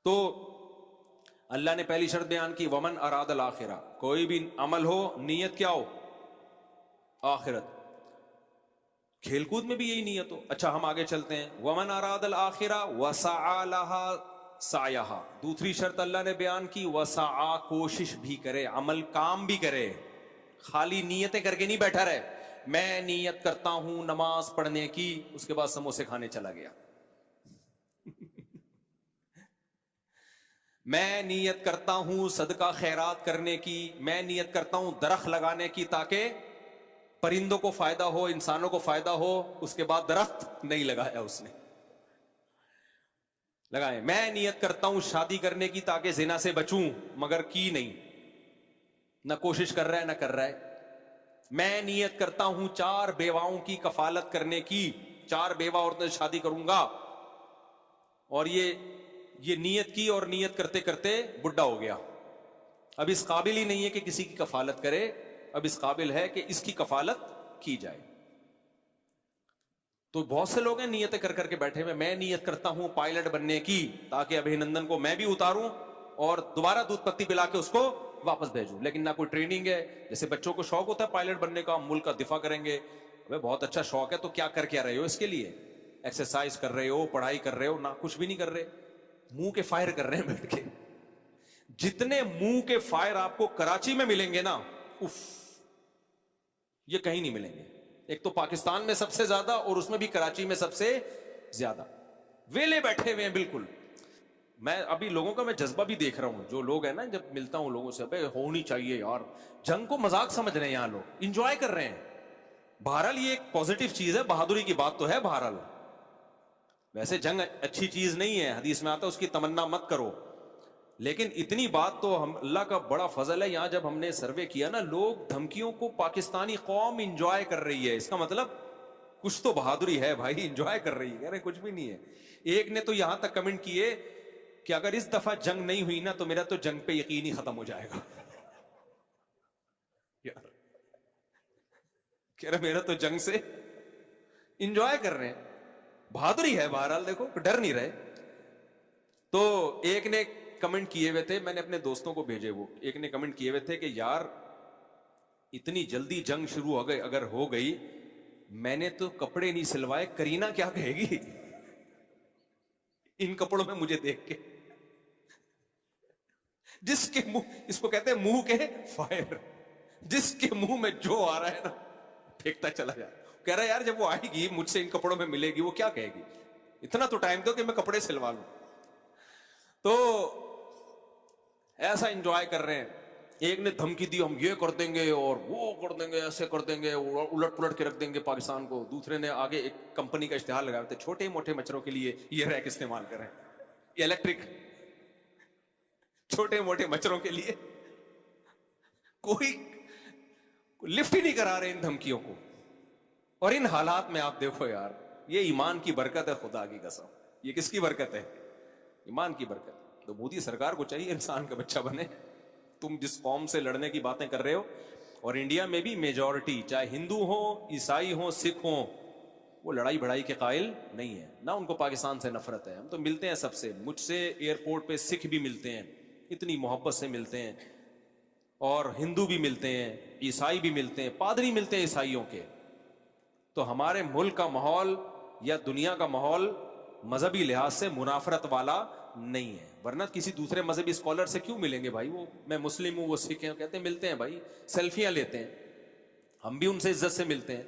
تو اللہ نے پہلی شرط بیان کی ومن اراد الاخرہ، کوئی بھی عمل ہو نیت کیا ہو؟ آخرت۔ کھیل کود میں بھی یہی نیت ہو۔ اچھا ہم آگے چلتے ہیں، ومن اراد الاخرہ وسعى لها سعیها، دوسری شرط اللہ نے بیان کی وسعى، کوشش بھی کرے، عمل کام بھی کرے، خالی نیتیں کر کے نہیں بیٹھا رہے۔ میں نیت کرتا ہوں نماز پڑھنے کی، اس کے بعد سموسے کھانے چلا گیا۔ میں نیت کرتا ہوں صدقہ خیرات کرنے کی، میں نیت کرتا ہوں درخت لگانے کی تاکہ پرندوں کو فائدہ ہو، انسانوں کو فائدہ ہو، اس کے بعد درخت نہیں لگایا اس نے، لگائے۔ میں نیت کرتا ہوں شادی کرنے کی تاکہ زنا سے بچوں، مگر کی نہیں، نہ کوشش کر رہا ہے نہ کر رہا ہے۔ میں نیت کرتا ہوں 4 بیواؤں کی کفالت کرنے کی، 4 بیوہ عورتوں سے شادی کروں گا، اور یہ نیت کی اور نیت کرتے کرتے بڈھا ہو گیا، اب اس قابل ہی نہیں ہے کہ کسی کی کفالت کرے، اب اس قابل ہے کہ اس کی کفالت کی جائے۔ تو بہت سے لوگ ہیں نیتیں کر کر کے بیٹھے ہوئے، میں نیت کرتا ہوں پائلٹ بننے کی تاکہ ابھینندن کو میں بھی اتاروں اور دوبارہ دودھ پتی پلا کے اس کو واپس بھیجوں، لیکن نہ کوئی ٹریننگ ہے۔ جیسے بچوں کو شوق ہوتا ہے پائلٹ بننے کا، ملک کا دفاع کریں گے، بہت اچھا شوق ہے، تو کیا کر کے رہے ہو اس کے لیے؟ ایکسرسائز کر رہے ہو، پڑھائی کر رہے ہو؟ نہ کچھ بھی نہیں کر رہے، منہ کے فائر کر رہے ہیں بیٹھ کے۔ جتنے منہ کے فائر آپ کو کراچی میں ملیں گے نا، اف، یہ کہیں نہیں ملیں گے۔ ایک تو پاکستان میں سب سے زیادہ، اور اس میں بھی کراچی میں سب سے زیادہ ویلے بیٹھے ہوئے ہیں بالکل۔ میں ابھی لوگوں کا میں جذبہ بھی دیکھ رہا ہوں، جو لوگ ہیں نا، جب ملتا ہوں لوگوں سے، ابے ہونی چاہیے یار، جنگ کو مذاق سمجھ رہے ہیں یہاں لوگ، انجوائے کر رہے ہیں۔ بہرحال یہ ایک پازیٹیو چیز ہے، بہادری کی بات تو ہے بہرحال، ویسے جنگ اچھی چیز نہیں ہے، حدیث میں آتا ہے اس کی تمنا مت کرو، لیکن اتنی بات تو ہم، اللہ کا بڑا فضل ہے، یہاں جب ہم نے سروے کیا نا، لوگ دھمکیوں کو پاکستانی قوم انجوائے کر رہی ہے، اس کا مطلب کچھ تو بہادری ہے بھائی، انجوائے کر رہی ہے، کہہ رہے کچھ بھی نہیں ہے۔ ایک نے تو یہاں تک کمنٹ کیے کہ اگر اس دفعہ جنگ نہیں ہوئی نا تو میرا تو جنگ پہ یقین ہی ختم ہو جائے گا۔ یار کہہ رہے میرا تو جنگ سے انجوائے کر رہے ہیں، بہادری ہے بہرحال، دیکھو ڈر نہیں رہے۔ تو ایک نے کمنٹ کیے ہوئے تھے، میں نے اپنے دوستوں کو بھیجے، وہ ایک نے کمنٹ کیے ہوئے تھے کہ یار اتنی جلدی جنگ شروع ہو گئی، اگر ہو گئی، میں نے تو کپڑے نہیں سلوائے، کرینہ کیا کہے گی ان کپڑوں میں مجھے دیکھ کے؟ جس کے منہ، اس کو کہتے ہیں منہ کے فائر، جس کے منہ میں جو آ رہا ہے نا پھینکتا چلا جائے۔ کہہ رہا ہے یار جب وہ آئے گی مجھ سے ان کپڑوں میں ملے گی، وہ کیا کہے گی؟ اتنا تو ٹائم دو کہ میں کپڑے سلوا لوں۔ تو ایسا انجوائے کر رہے ہیں۔ ایک نے دھمکی دی ہم یہ کر دیں گے اور وہ کر دیں گے، ایسے کر دیں گے، الٹ پلٹ کے رکھ دیں گے پاکستان کو۔ دوسرے نے آگے ایک کمپنی کا اشتہار لگایا تھے، چھوٹے موٹے مچھروں کے لیے یہ ریک استعمال کریں، یہ الیکٹرک، چھوٹے موٹے مچھروں کے لیے۔ کوئی لفٹ ہی نہیں کرا رہے ان دھمکیوں کو، اور ان حالات میں آپ دیکھو یار، یہ ایمان کی برکت ہے، خدا کی قسم، یہ کس کی برکت ہے؟ ایمان کی برکت۔ تو مودی سرکار کو چاہیے انسان کا بچہ بنے۔ تم جس قوم سے لڑنے کی باتیں کر رہے ہو، اور انڈیا میں بھی میجورٹی چاہے ہندو ہوں، عیسائی ہوں، سکھ ہوں، وہ لڑائی بڑائی کے قائل نہیں ہے، نہ ان کو پاکستان سے نفرت ہے۔ ہم تو ملتے ہیں سب سے، مجھ سے ایئرپورٹ پہ سکھ بھی ملتے ہیں، اتنی محبت سے ملتے ہیں، اور ہندو بھی ملتے ہیں، عیسائی بھی ملتے ہیں، پادری ملتے ہیں عیسائیوں کے۔ تو ہمارے ملک کا ماحول یا دنیا کا ماحول مذہبی لحاظ سے منافرت والا نہیں ہے، ورنہ کسی دوسرے مذہبی اسکالر سے کیوں ملیں گے بھائی؟ وہ میں مسلم ہوں، وہ سکھ ہیں، کہتے ہیں ملتے ہیں بھائی، سیلفیاں لیتے ہیں، ہم بھی ان سے عزت سے ملتے ہیں۔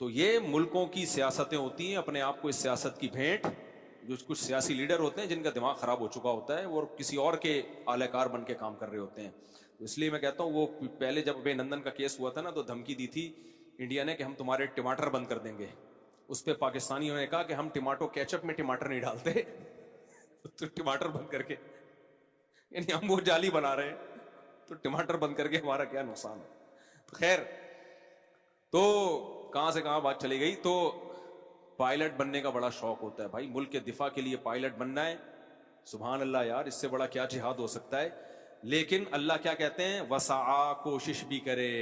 تو یہ ملکوں کی سیاستیں ہوتی ہیں، اپنے آپ کو اس سیاست کی بھینٹ، جو کچھ سیاسی لیڈر ہوتے ہیں جن کا دماغ خراب ہو چکا ہوتا ہے، وہ کسی اور کے اعلی کار بن کے کام کر رہے ہوتے ہیں۔ تو اس لیے میں کہتا ہوں، وہ پہلے جب ابھینندن کا کیس ہوا تھا نا، تو دھمکی دی تھی انڈیا نے کہ ہم تمہارے ٹماٹر بند کر دیں گے۔ اس پہ پاکستانیوں نے کہا کہ ہم ٹماٹو کیچپ میں ٹماٹر نہیں ڈالتے، تو ٹماٹر بند کر کے، یعنی ہم وہ جالی بنا رہے ہیں، تو ٹماٹر بند کر کے ہمارا کیا نقصان ہے؟ خیر، تو کہاں سے کہاں بات چلی گئی۔ تو پائلٹ بننے کا بڑا شوق ہوتا ہے بھائی، ملک کے دفاع کے لیے پائلٹ بننا ہے، سبحان اللہ یار، اس سے بڑا کیا جہاد ہو سکتا ہے۔ لیکن اللہ کیا کہتے ہیں؟ وسعا، کوشش بھی کرے،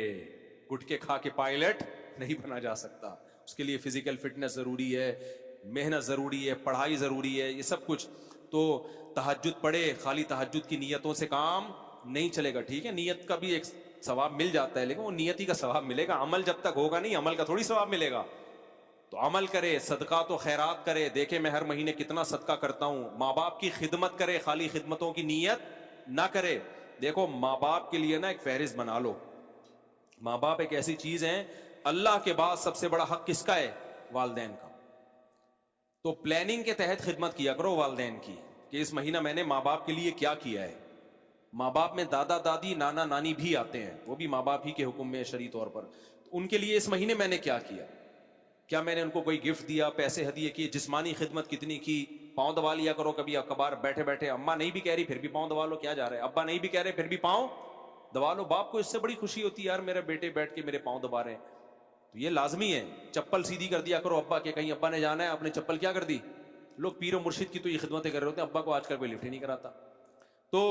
گٹکے کھا کے پائلٹ نہیں بنا جا سکتا، اس کے لیے فزیکل فٹنس ضروری ہے، محنت ضروری ہے، پڑھائی ضروری ہے، یہ سب کچھ۔ تو تہجد پڑھے, خالی تہجد کی نیتوں سے کام نہیں چلے گا. ٹھیک ہے, نیت کا بھی ایک ثواب مل جاتا ہے, لیکن وہ نیتی کا ثواب ملے گا, عمل جب تک ہوگا نہیں, عمل کا تھوڑی ثواب ملے گا. تو عمل کرے, صدقات و خیرات کرے, دیکھے میں ہر مہینے کتنا صدقہ کرتا ہوں. ماں باپ کی خدمت کرے, خالی خدمتوں کی نیت نہ کرے. دیکھو ماں باپ کے لیے نا ایک فہرست بنا لو. ماں باپ ایک ایسی چیز ہے, اللہ کے بعد سب سے بڑا حق کس کا ہے؟ والدین کا. تو پلاننگ کے تحت خدمت کیا کرو والدین کی, کہ اس مہینہ میں نے ماں باپ کے لیے کیا کیا ہے. ماں باپ میں دادا دادی نانا نانی بھی آتے ہیں, وہ بھی ماں باپ ہی کے حکم میں شرعی طور پر. ان کے لیے اس مہینے میں نے کیا کیا, کیا میں نے ان کو کوئی گفٹ دیا, پیسے ہدیے کیے, جسمانی خدمت کتنی کی. پاؤں دبا لیا کرو کبھی کبھار بیٹھے بیٹھے, اماں نہیں بھی کہہ رہی پھر بھی پاؤں دبا لو, کیا جا رہا ہے, ابا نہیں بھی کہہ رہے پھر بھی پاؤں دبا لو. باپ کو اس سے بڑی خوشی ہوتی ہے, یار میرے بیٹے بیٹھ کے میرے پاؤں دبا رہے ہیں. تو یہ لازمی ہے. چپل سیدھی کر دیا کرو ابا کے, کہیں ابا نے جانا ہے آپ نے چپل کیا کر دی. لوگ پیر و مرشد کی تو یہ خدمتیں کر رہے ہوتے ہیں, ابا کو آج کل کوئی لفٹ ہی نہیں کراتا. تو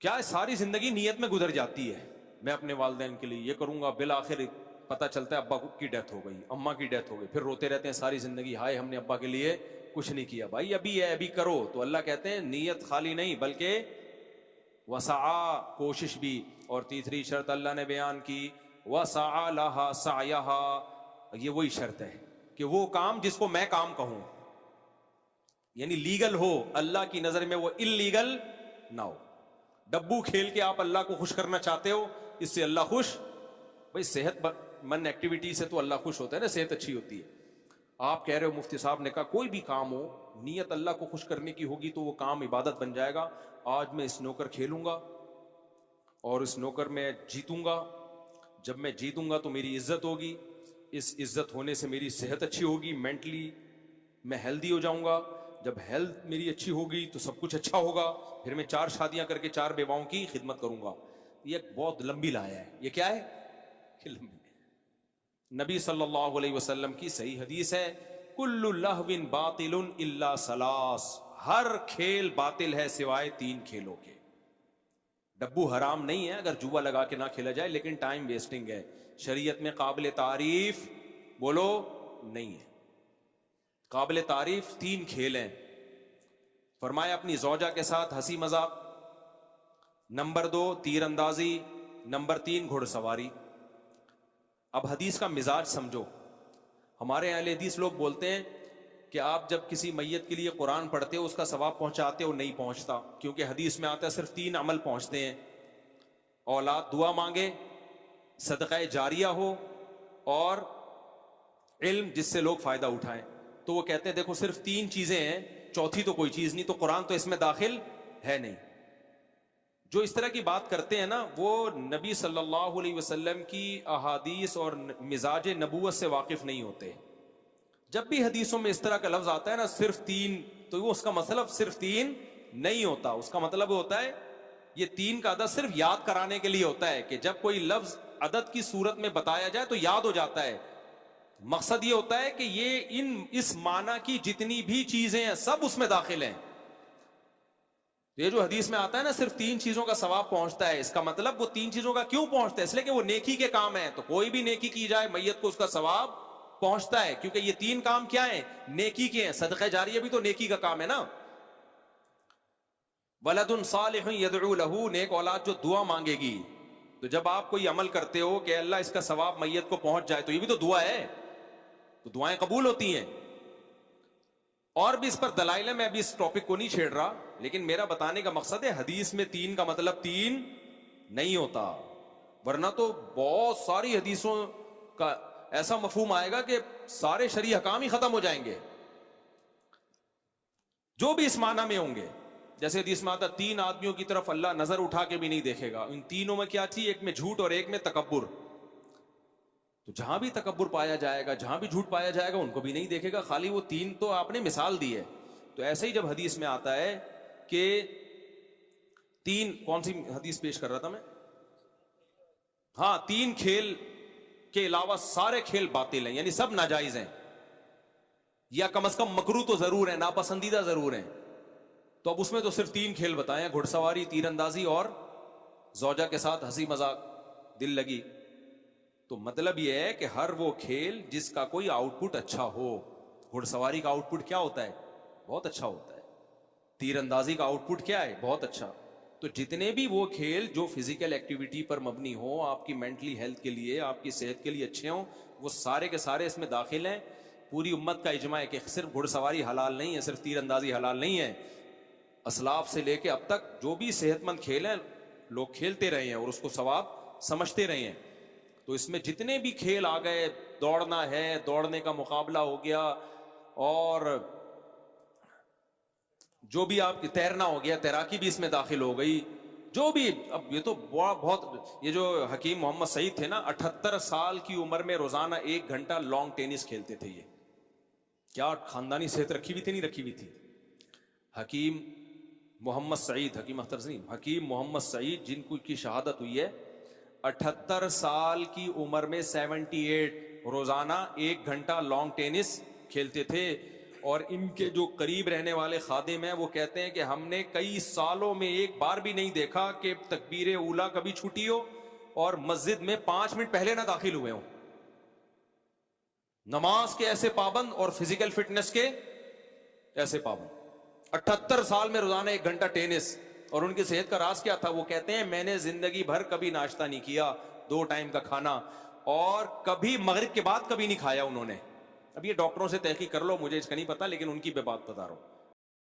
کیا ساری زندگی نیت میں گزر جاتی ہے, میں اپنے والدین کے لیے یہ کروں گا, بالآخر پتہ چلتا ہے ابا کی ڈیتھ ہو گئی, اماں کی ڈیتھ ہو گئی, پھر روتے رہتے ہیں ساری زندگی, ہائے ہم نے ابا کے لیے کچھ نہیں کیا. بھائی ابھی ہے, ابھی کرو. تو اللہ کہتے ہیں نیت خالی نہیں بلکہ وسعا, کوشش بھی. اور تیسری شرط اللہ نے بیان کی, وسعا لہا سعیہا, یہ وہی شرط ہے کہ وہ کام جس کو میں کام کہوں, یعنی لیگل ہو, اللہ کی نظر میں وہ اللیگل نہ ہو. ڈبو کھیل کے آپ اللہ کو خوش کرنا چاہتے ہو, اس سے اللہ خوش؟ بھائی صحت مند ایکٹیویٹی سے تو اللہ خوش ہوتا ہے نا, صحت اچھی ہوتی ہے. آپ کہہ رہے ہو, مفتی صاحب نے کہا کوئی بھی کام ہو نیت اللہ کو خوش کرنے کی ہوگی تو وہ کام عبادت بن جائے گا. آج میں سنوکر کھیلوں گا اور اس نوکر میں جیتوں گا, جب میں جیتوں گا تو میری عزت ہوگی, اس عزت ہونے سے میری صحت اچھی ہوگی, مینٹلی میں ہیلدی ہو جاؤں گا, جب ہیلتھ میری اچھی ہوگی تو سب کچھ اچھا ہوگا, پھر میں 4 شادیاں کر کے 4 بیواؤں کی خدمت کروں گا. یہ بہت لمبی لایا ہے. یہ کیا ہے؟ نبی صلی اللہ علیہ وسلم کی صحیح حدیث ہے, کل لہو باطل الا ثلاث, ہر کھیل باطل ہے سوائے 3 کھیلوں کے. ڈبو حرام نہیں ہے اگر جوا لگا کے نہ کھیلا جائے, لیکن ٹائم ویسٹنگ ہے, شریعت میں قابل تعریف بولو نہیں ہے. قابل تعریف 3 کھیل ہیں. فرمایا اپنی زوجہ کے ساتھ ہنسی مذاق, نمبر 2 تیر اندازی, نمبر 3 گھڑ سواری. اب حدیث کا مزاج سمجھو. ہمارے اہل حدیث لوگ بولتے ہیں کہ آپ جب کسی میت کے لیے قرآن پڑھتے ہو اس کا ثواب پہنچاتے ہو, نہیں پہنچتا, کیونکہ حدیث میں آتا ہے صرف 3 عمل پہنچتے ہیں, اولاد دعا مانگے, صدقہ جاریہ ہو, اور علم جس سے لوگ فائدہ اٹھائیں. تو وہ کہتے ہیں دیکھو صرف 3 چیزیں ہیں, چوتھی تو کوئی چیز نہیں, تو قرآن تو اس میں داخل ہے نہیں. جو اس طرح کی بات کرتے ہیں نا, وہ نبی صلی اللہ علیہ وسلم کی احادیث اور مزاج نبوت سے واقف نہیں ہوتے. جب بھی حدیثوں میں اس طرح کا لفظ آتا ہے نا صرف 3, تو وہ اس کا مطلب صرف 3 نہیں ہوتا. اس کا مطلب ہوتا ہے یہ 3 کا عدد صرف یاد کرانے کے لیے ہوتا ہے, کہ جب کوئی لفظ عدد کی صورت میں بتایا جائے تو یاد ہو جاتا ہے. مقصد یہ ہوتا ہے کہ یہ اس معنی کی جتنی بھی چیزیں ہیں سب اس میں داخل ہیں. یہ جو حدیث میں آتا ہے نا صرف 3 چیزوں کا ثواب پہنچتا ہے, اس کا مطلب وہ 3 چیزوں کا کیوں پہنچتا ہے؟ اس لیے کہ وہ نیکی کے کام ہیں. تو کوئی بھی نیکی کی جائے میت کو اس کا ثواب پہنچتا ہے, کیونکہ یہ 3 کام کیا ہیں؟ نیکی کے ہیں. صدقہ جاریہ بھی تو نیکی کا کام ہے نا. ولد صالح يدعو له, نیک اولاد جو دعا مانگے گی. تو جب آپ کوئی عمل کرتے ہو کہ اللہ اس کا ثواب میت کو پہنچ جائے, تو یہ بھی تو دعا ہے, تو دعائیں قبول ہوتی ہیں. اور بھی اس پر دلائل ہے, میں ابھی اس ٹاپک کو نہیں چھیڑ رہا, لیکن میرا بتانے کا مقصد ہے حدیث میں 3 کا مطلب 3 نہیں ہوتا, ورنہ تو بہت ساری حدیثوں کا ایسا مفہوم آئے گا کہ سارے شرعی احکام ہی ختم ہو جائیں گے, جو بھی اس معنی میں ہوں گے. جیسے حدیث میں آتا 3 آدمیوں کی طرف اللہ نظر اٹھا کے بھی نہیں دیکھے گا. ان تینوں میں کیا تھی؟ ایک میں جھوٹ اور ایک میں تکبر. تو جہاں بھی تکبر پایا جائے گا, جہاں بھی جھوٹ پایا جائے گا, ان کو بھی نہیں دیکھے گا. خالی وہ 3 تو آپ نے مثال دی ہے. تو ایسے ہی جب حدیث میں آتا ہے کہ 3, کون سی حدیث پیش کر رہا تھا میں؟ ہاں, 3 کھیل کے علاوہ سارے کھیل باطل ہیں, یعنی سب ناجائز ہیں, یا کم از کم مکروہ تو ضرور ہیں, ناپسندیدہ ضرور ہیں. تو اب اس میں تو صرف 3 کھیل بتائے ہیں, گھڑ سواری, تیر اندازی اور زوجہ کے ساتھ ہنسی مذاق, دل لگی. تو مطلب یہ ہے کہ ہر وہ کھیل جس کا کوئی آؤٹ پٹ اچھا ہو. گھڑ سواری کا آؤٹ پٹ کیا ہوتا ہے؟ بہت اچھا ہوتا ہے. تیر اندازی کا آؤٹ پٹ کیا ہے؟ بہت اچھا. تو جتنے بھی وہ کھیل جو فزیکل ایکٹیویٹی پر مبنی ہو، آپ کی مینٹلی ہیلتھ کے لیے، آپ کی صحت کے لیے اچھے ہوں، وہ سارے کے سارے اس میں داخل ہیں. پوری امت کا اجماع ہے کہ صرف گھڑ سواری حلال نہیں ہے، صرف تیر اندازی حلال نہیں ہے. اسلاف سے لے کے اب تک جو بھی صحت مند کھیل ہیں لوگ کھیلتے رہے ہیں اور اس کو ثواب سمجھتے رہے ہیں. تو اس میں جتنے بھی کھیل آ گئے، دوڑنا ہے، دوڑنے کا مقابلہ ہو گیا، اور جو بھی آپ کی تیرنا ہو گیا، تیراکی بھی اس میں داخل ہو گئی. جو بھی اب یہ تو بہت، یہ جو حکیم محمد سعید تھے نا، 78 سال کی عمر میں روزانہ 1 گھنٹہ لانگ ٹینس کھیلتے تھے. یہ کیا خاندانی صحت رکھی ہوئی تھی؟ نہیں رکھی ہوئی تھی. حکیم محمد سعید، حکیم اختر سے نہیں، حکیم محمد سعید جن کی شہادت ہوئی ہے 78 سال کی عمر میں 78 روزانہ 1 گھنٹہ لانگ ٹینس کھیلتے تھے. اور ان کے جو قریب رہنے والے خادم ہیں وہ کہتے ہیں کہ ہم نے کئی سالوں میں ایک بار بھی نہیں دیکھا کہ تکبیر اولیٰ کبھی چھوٹی ہو اور مسجد میں 5 منٹ پہلے نہ داخل ہوئے ہوں. نماز کے ایسے پابند اور فزیکل فٹنس کے ایسے پابند. 78 سال میں روزانہ 1 گھنٹہ ٹینس. اور ان کی صحت کا راز کیا تھا؟ وہ کہتے ہیں میں نے زندگی بھر کبھی ناشتہ نہیں کیا، 2 ٹائم کا کھانا، اور کبھی مغرب کے بعد کبھی نہیں کھایا انہوں نے. اب یہ ڈاکٹروں سے تحقیق کر لو، مجھے اس کا نہیں پتا، لیکن ان کی میں بات بتا رہا ہوں.